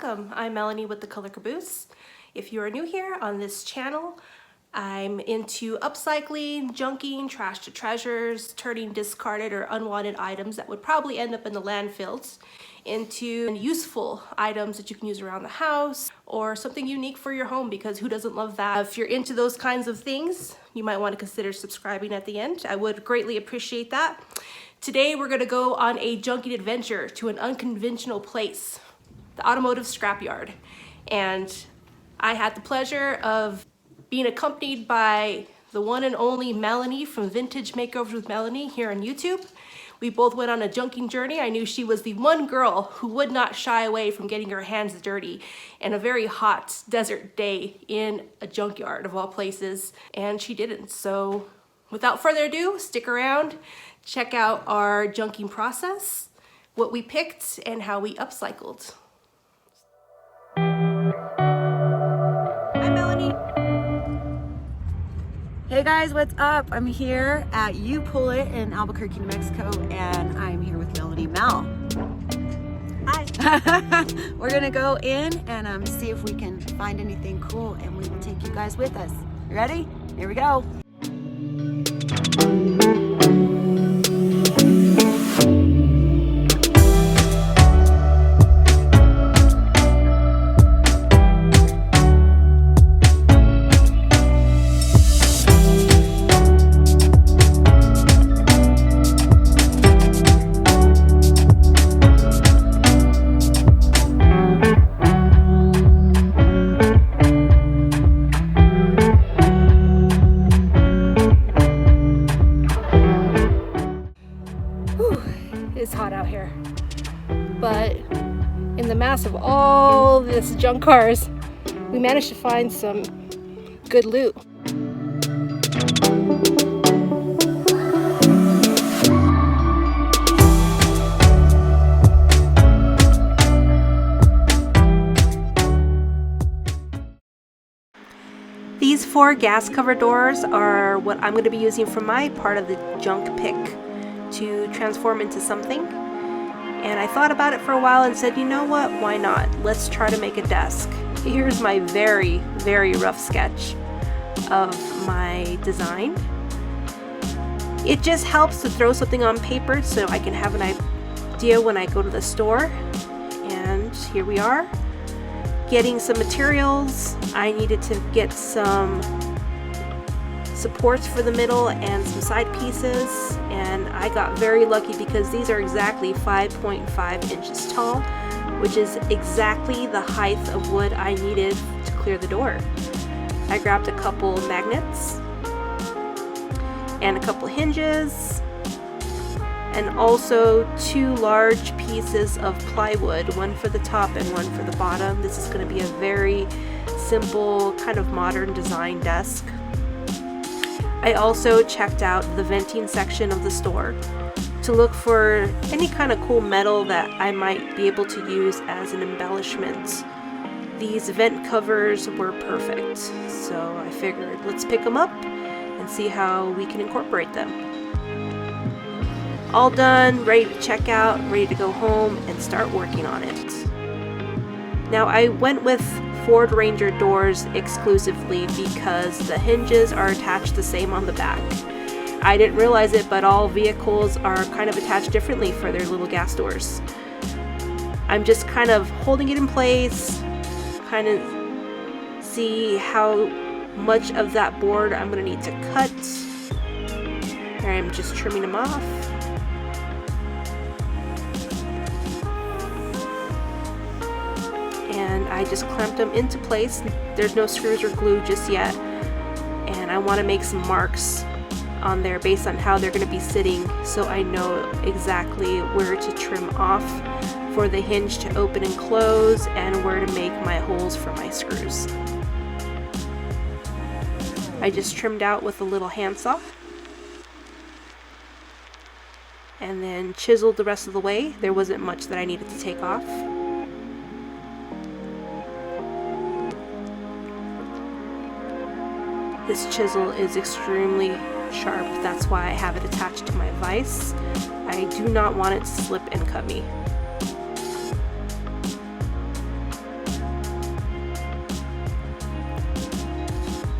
welcome. I'm Melanie with The Color Caboose. If you are new here on this channel, I'm into upcycling, junking, trash to treasures, turning discarded or unwanted items that would probably end up in the landfills into useful items that you can use around the house or something unique for your home, because who doesn't love that? If you're into those kinds of things, you might want to consider subscribing at the end. I would greatly appreciate that. Today we're going to go on a junking adventure to an unconventional place, the automotive scrapyard. And I had the pleasure of being accompanied by the one and only Melanie from Vintage Makeovers with Melanie here on YouTube. We both went on a junking journey. I knew she was the one girl who would not shy away from getting her hands dirty in a very hot desert day in a junkyard of all places, and she didn't. So without further ado, stick around, check out our junking process, what we picked, and how we upcycled. Hi, Melanie. Hey guys, what's up? I'm here at You Pull It in Albuquerque, New Mexico, and I'm here with Melanie. Mel. Hi. We're gonna go in and see if we can find anything cool, and we will take you guys with us. You ready? Here we go. It's hot out here, but in the mass of all this junk cars, we managed to find some good loot. These 4 gas cover doors are what I'm going to be using for my part of the junk pick to transform into something. And I thought about it for a while and said, you know what, why not? Let's try to make a desk. Here's my very, very rough sketch of my design. It just helps to throw something on paper so I can have an idea when I go to the store. And here we are, getting some materials. I needed to get some supports for the middle and some side pieces, and I got very lucky because these are exactly 5.5 inches tall, which is exactly the height of wood I needed to clear the door. I grabbed a couple magnets and a couple hinges, and also 2 large pieces of plywood, one for the top and one for the bottom. This is going to be a very simple, kind of modern design desk. I also checked out the venting section of the store to look for any kind of cool metal that I might be able to use as an embellishment. These vent covers were perfect, so I figured let's pick them up and see how we can incorporate them. All done, ready to check out, ready to go home and start working on it. Now I went with Ford Ranger doors exclusively because the hinges are attached the same on the back. I didn't realize it, but all vehicles are kind of attached differently for their little gas doors. I'm just kind of holding it in place, kind of see how much of that board I'm going to need to cut. I'm just trimming them off. And I just clamped them into place. There's no screws or glue just yet, and I want to make some marks on there based on how they're going to be sitting, so I know exactly where to trim off for the hinge to open and close and where to make my holes for my screws. I just trimmed out with a little handsaw and then chiseled the rest of the way. There wasn't much that I needed to take off. This chisel is extremely sharp, that's why I have it attached to my vise. I do not want it to slip and cut me.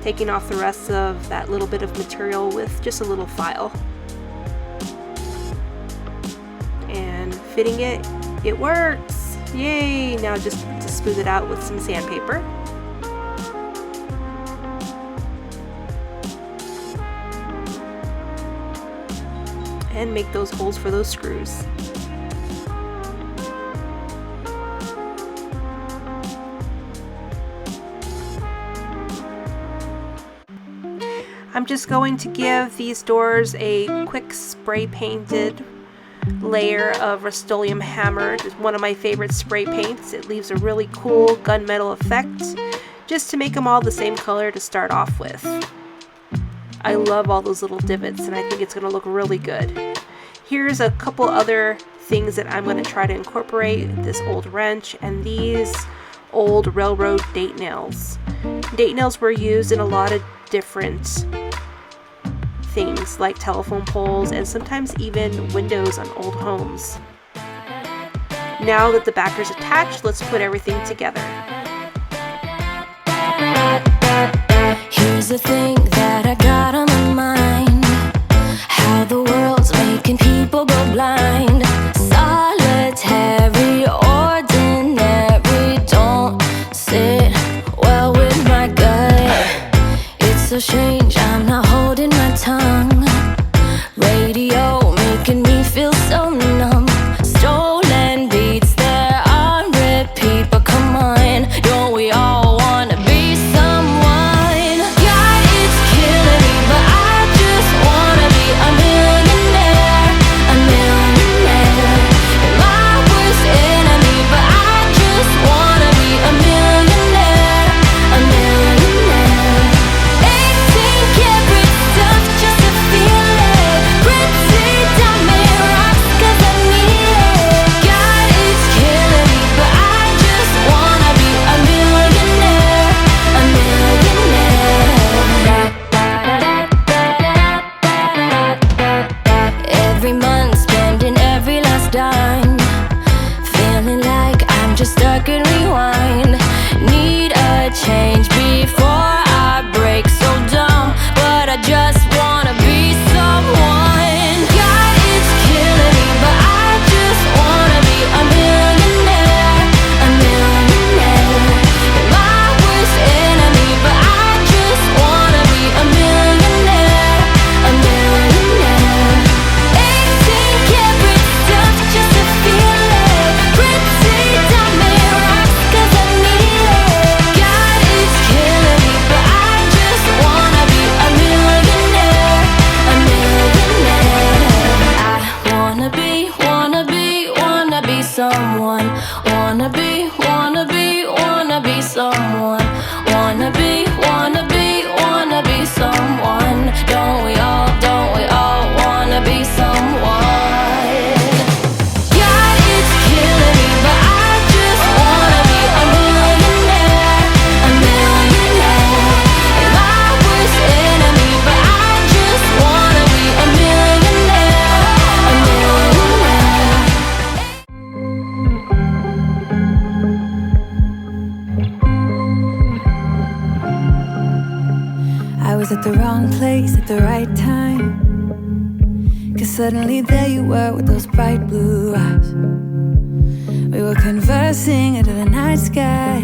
taking off the rest of that little bit of material with just a little file. And fitting it, it works! Yay! Now just to smooth it out with some sandpaper. And make those holes for those screws. I'm just going to give these doors a quick spray painted layer of Rust-Oleum Hammer. It's one of my favorite spray paints. It leaves a really cool gunmetal effect, just to make them all the same color to start off with. I love all those little divots, and I think it's going to look really good. Here's a couple other things that I'm going to try to incorporate. This old wrench and these old railroad date nails. Date nails were used in a lot of different things like telephone poles and sometimes even windows on old homes. Now that the backer's attached, let's put everything together. Here's the thing that I got on my mind, how the world's making people go blind. Solitary, ordinary, don't sit well with my gut. It's so strange, I'm not holding my tongue. Radio making me feel so numb. Stolen beats, they're on repeat, but come on, don't we all wanna be someone? God, it's killing me, but I just wanna be a millionaire, a millionaire. You're my worst enemy, but I just wanna be a millionaire, a millionaire. 18 karat stuff just to feel it. Pretty diamond rocks 'cause I need it. God, it's killing me, but I just wanna be a millionaire, a millionaire. Every month spending every last dime, feeling like I'm just stuck in rewind. Need a change before I break, so dumb, but I just wanna be someone. God, it's killing me, but I just wanna be a millionaire, a millionaire. You're my worst enemy, but I just wanna be a millionaire, a millionaire. 18 karat stuff just to feel it. Pretty diamond rocks 'cause I need it. God, it's killing me, but I just wanna be a millionaire, a millionaire. I wanna be someone. Wanna be someone. Wanna be someone. Don't we all wanna be someone? God, it's killing me, but I just wanna be a millionaire, a millionaire. You're my worst enemy, but I just wanna be a millionaire, a millionaire. I was at the wrong place at the right time, 'cause suddenly there you were with those bright blue eyes. We were conversing into the night sky,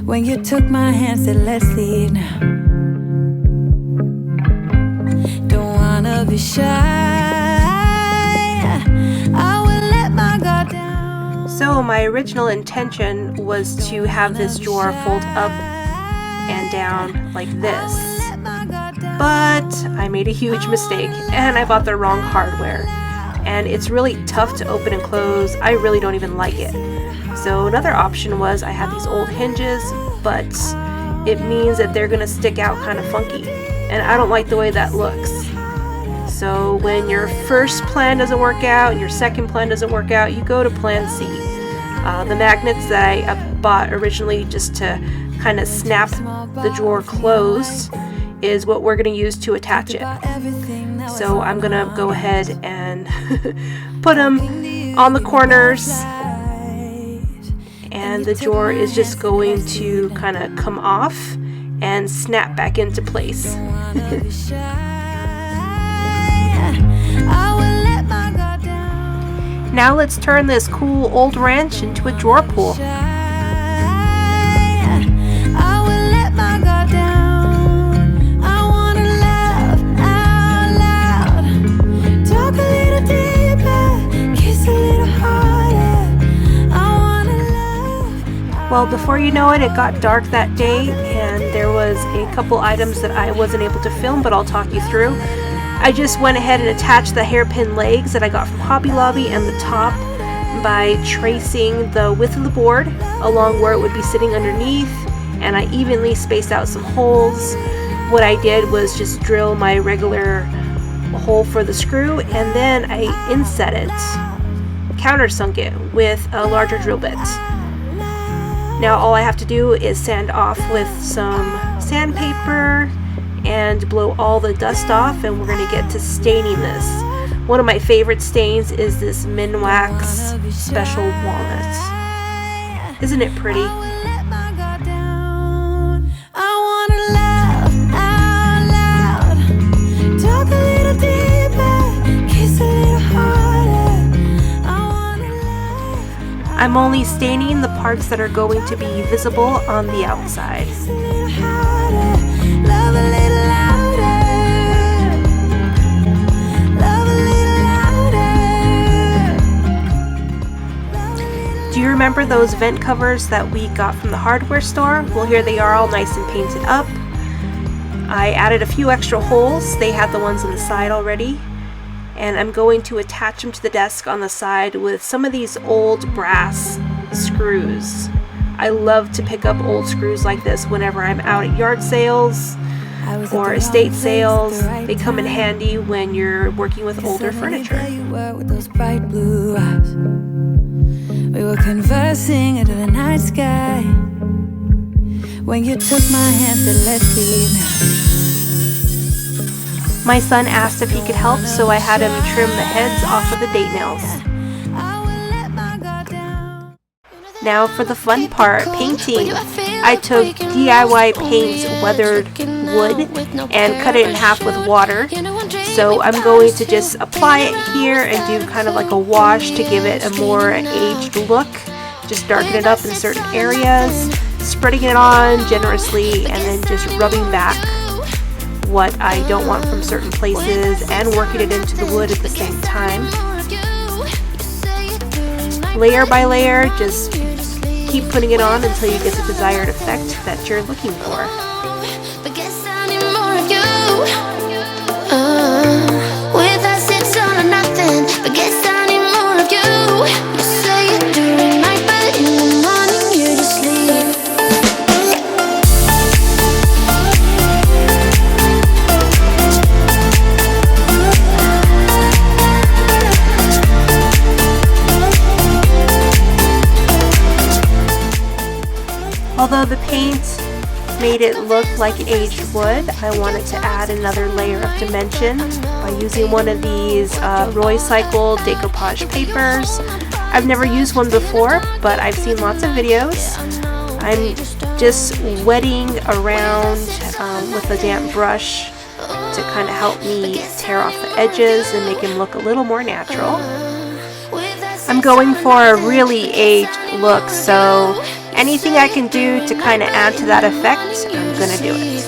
when you took my hand, said let's leave now. Don't wanna be shy, I will let my guard down. So my original intention was to have this drawer fold up and down like this, but I made a huge mistake and I bought the wrong hardware, and it's really tough to open and close. I really don't even like it. So another option was I have these old hinges, but it means that they're gonna stick out kind of funky, and I don't like the way that looks. So when your first plan doesn't work out and your second plan doesn't work out, you go to plan C. The magnets that I bought originally just to kind of snap the drawer closed is what we're going to use to attach it. So I'm going to go ahead and put them on the corners, and the drawer is just going to kind of come off and snap back into place. Now let's turn this cool old wrench into a drawer pull. Well, before you know it, it got dark that day, and there was a couple items that I wasn't able to film, but I'll talk you through. I just went ahead and attached the hairpin legs that I got from Hobby Lobby and the top by tracing the width of the board along where it would be sitting underneath, and I evenly spaced out some holes. What I did was just drill my regular hole for the screw, and then I inset it, countersunk it with a larger drill bit. Now all I have to do is sand off with some sandpaper and blow all the dust off, and we're going to get to staining this. One of my favorite stains is this Minwax Special Walnut. Isn't it pretty? I'm only staining the parts that are going to be visible on the outside. Do you remember those vent covers that we got from the hardware store? Well, here they are all nice and painted up. I added a few extra holes. They had the ones on the side already. And I'm going to attach them to the desk on the side with some of these old brass screws. I love to pick up old screws like this whenever I'm out at yard sales or estate sales. They come in handy when you're working with older furniture. With those bright blue eyes, we were conversing under the night sky when you took my hand and said, let's leave now. My son asked if he could help, so I had him trim the heads off of the date nails. Now for the fun part, painting. I took DIY Paint's weathered wood and cut it in half with water. So I'm going to just apply it here and do kind of like a wash to give it a more aged look. Just darken it up in certain areas, spreading it on generously, and then just rubbing back what I don't want from certain places and working it into the wood at the same time. Layer by layer, just keep putting it on until you get the desired effect that you're looking for. Although the paint made it look like aged wood, I wanted to add another layer of dimension by using one of these Upcycle decoupage papers. I've never used one before, but I've seen lots of videos. I'm just wetting around with a damp brush to kind of help me tear off the edges and make them look a little more natural. I'm going for a really aged look, so anything I can do to kind of add to that effect, I'm gonna do it.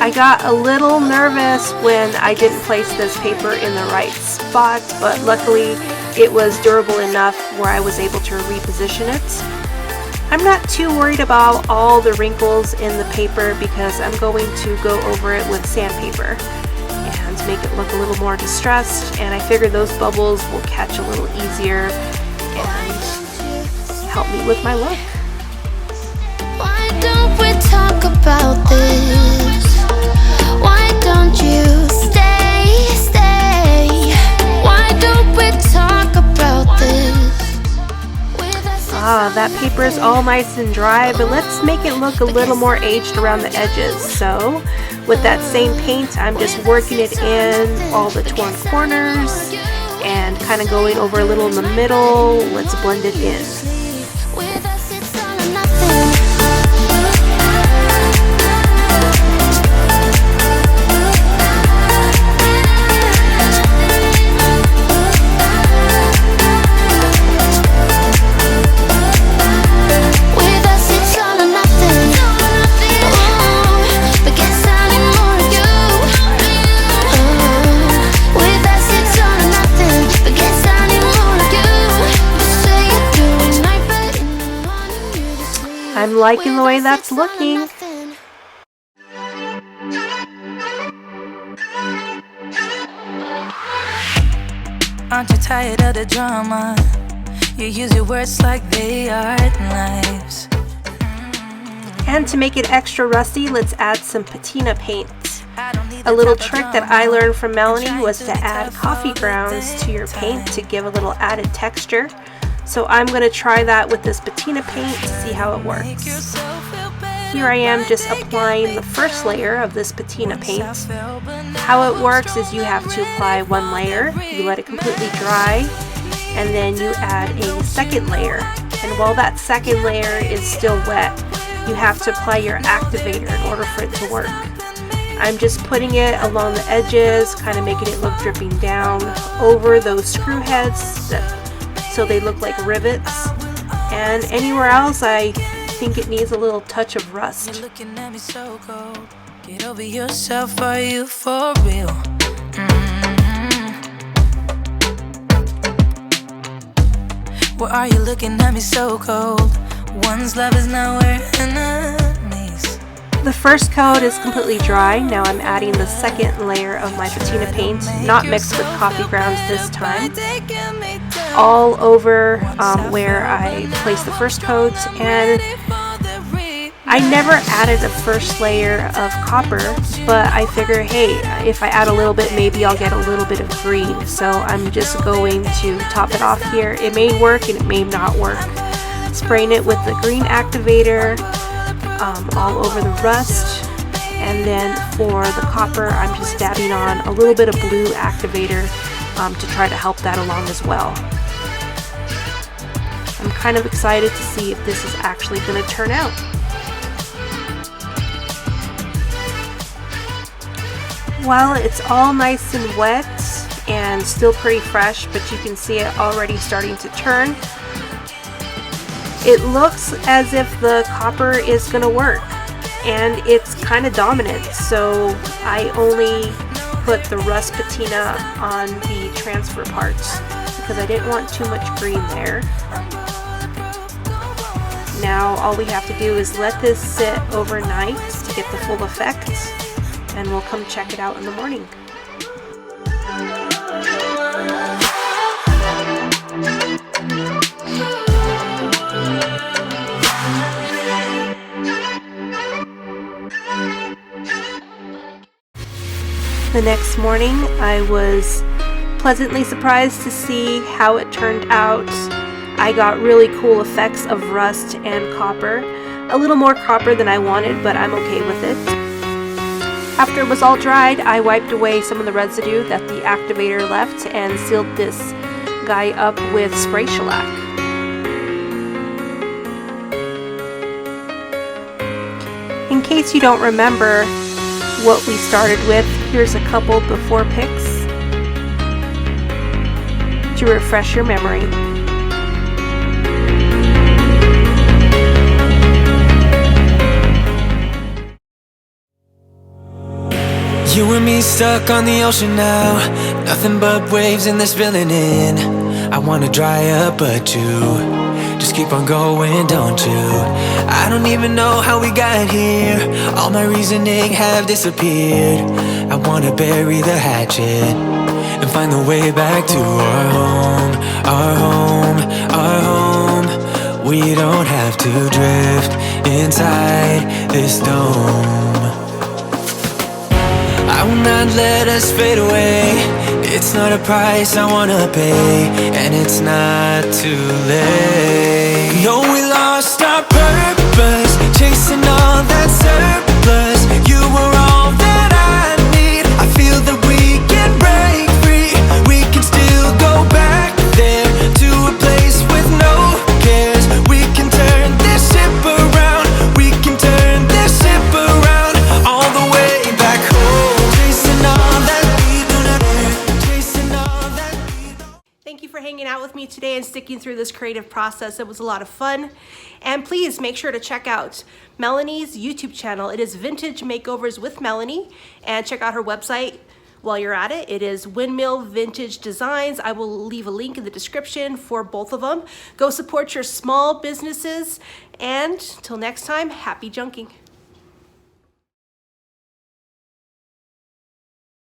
I got a little nervous when I didn't place this paper in the right spot, but luckily it was durable enough where I was able to reposition it. I'm not too worried about all the wrinkles in the paper because I'm going to go over it with sandpaper and make it look a little more distressed, and I figure those bubbles will catch a little easier and help me with my look. Why don't we talk about this? Why don't you stay? Why don't we talk about this? that paper is all nice and dry, but let's make it look a little more aged around the edges. So with that same paint, I'm just working it in all the torn corners and kind of going over a little in the middle. Let's blend it in. I'm liking the way that's looking. Aren't you tired of the drama? You use your words like they are knives. And to make it extra rusty, let's add some patina paint. A little trick that I learned from Melanie was to add coffee grounds to your paint to give a little added texture. So I'm going to try that with this patina paint to see how it works. Here I am just applying the first layer of this patina paint. How it works is you have to apply one layer, you let it completely dry, and then you add a second layer. And while that second layer is still wet, you have to apply your activator in order for it to work. I'm just putting it along the edges, kind of making it look dripping down over those screw heads so they look like rivets. And anywhere else, I think it needs a little touch of rust. You're looking at me so cold. Get over yourself, are you for real? Why are you looking at me so cold? One's love is now we're enemies. The first coat is completely dry. Now I'm adding the second layer of my patina paint, not mixed with coffee grounds this time, all over where I placed the first coat. And I never added a first layer of copper, but I figure, hey, if I add a little bit, maybe I'll get a little bit of green. So I'm just going to top it off here. It may work and it may not work. Spraying it with the green activator all over the rust, and then for the copper I'm just dabbing on a little bit of blue activator to try to help that along as well. I'm kind of excited to see if this is actually going to turn out. Well, it's all nice and wet and still pretty fresh, but you can see it already starting to turn. It looks as if the copper is going to work, and it's kind of dominant, so I only put the rust patina on the transfer parts because I didn't want too much green there. Now all we have to do is let this sit overnight to get the full effect, and we'll come check it out in the morning. The next morning, I was pleasantly surprised to see how it turned out. I got really cool effects of rust and copper. A little more copper than I wanted, but I'm okay with it. After it was all dried, I wiped away some of the residue that the activator left and sealed this guy up with spray shellac. In case you don't remember what we started with, here's a couple before pics to refresh your memory. You and me stuck on the ocean now, nothing but waves and they're spilling in. I wanna dry up but you just keep on going, don't you? I don't even know how we got here. All my reasoning have disappeared. I wanna bury the hatchet and find the way back to our home, our home, our home. We don't have to drift inside this dome. I will not let us fade away. It's not a price I wanna pay, and it's not too late. No, we lost our purpose, chasing all that surplus. You were all that I need. I feel that we can break free. We can still go back there to a place with no cares. We can turn this ship around. We can turn this ship around all the way back home. Chasing all that we don't care. Chasing all that we don't. Thank you for hanging out with me today and sticking through this creative process. It was a lot of fun. And please make sure to check out Melanie's YouTube channel. It is Vintage Makeovers with Melanie. And check out her website while you're at it. It is Windmill Vintage Designs. I will leave a link in the description for both of them. Go support your small businesses. And till next time, happy junking.